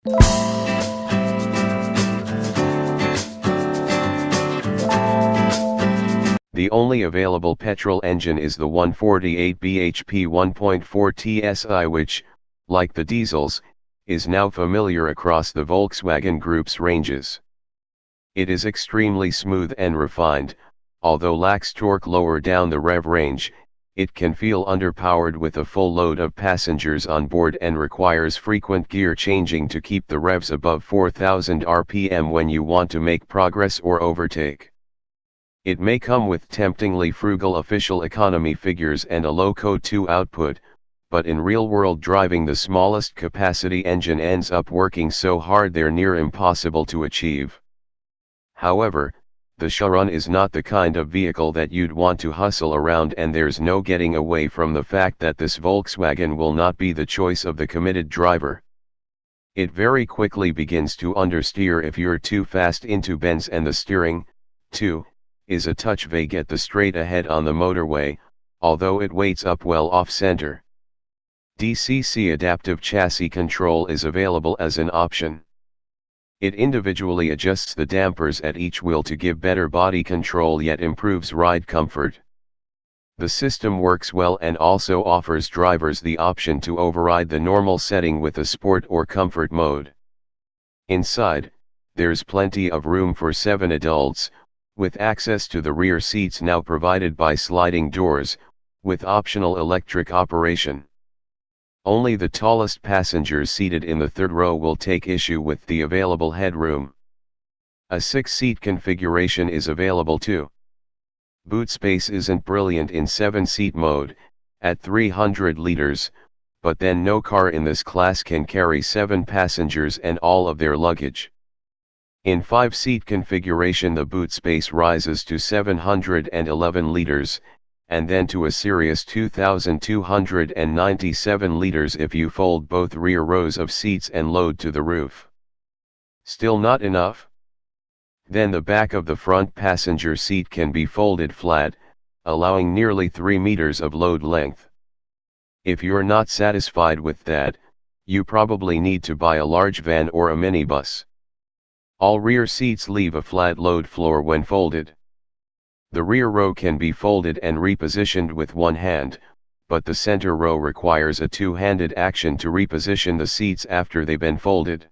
The only available petrol engine is the 148 bhp 1.4 TSI which, like the diesels, is now familiar across the Volkswagen Group's ranges. It is extremely smooth and refined, although lacks torque lower down the rev range. It can feel underpowered with a full load of passengers on board and requires frequent gear changing to keep the revs above 4,000 rpm when you want to make progress or overtake. It may come with temptingly frugal official economy figures and a low CO2 output, but in real-world driving the smallest capacity engine ends up working so hard they're near impossible to achieve. However, the Sharan is not the kind of vehicle that you'd want to hustle around, and there's no getting away from the fact that this Volkswagen will not be the choice of the committed driver. It very quickly begins to understeer if you're too fast into bends, and the steering, too, is a touch vague at the straight ahead on the motorway, although it weights up well off-center. DCC adaptive chassis control is available as an option. It individually adjusts the dampers at each wheel to give better body control yet improves ride comfort. The system works well and also offers drivers the option to override the normal setting with a sport or comfort mode. Inside, there's plenty of room for 7 adults, with access to the rear seats now provided by sliding doors, with optional electric operation. Only the tallest passengers seated in the third row will take issue with the available headroom. A 6-seat configuration is available too. Boot space isn't brilliant in 7-seat mode, at 300 liters, but then no car in this class can carry 7 passengers and all of their luggage. In 5-seat configuration the boot space rises to 711 liters, and then to a serious 2,297 liters if you fold both rear rows of seats and load to the roof. Still not enough? Then the back of the front passenger seat can be folded flat, allowing nearly 3 meters of load length. If you're not satisfied with that, you probably need to buy a large van or a minibus. All rear seats leave a flat load floor when folded. The rear row can be folded and repositioned with one hand, but the center row requires a two-handed action to reposition the seats after they've been folded.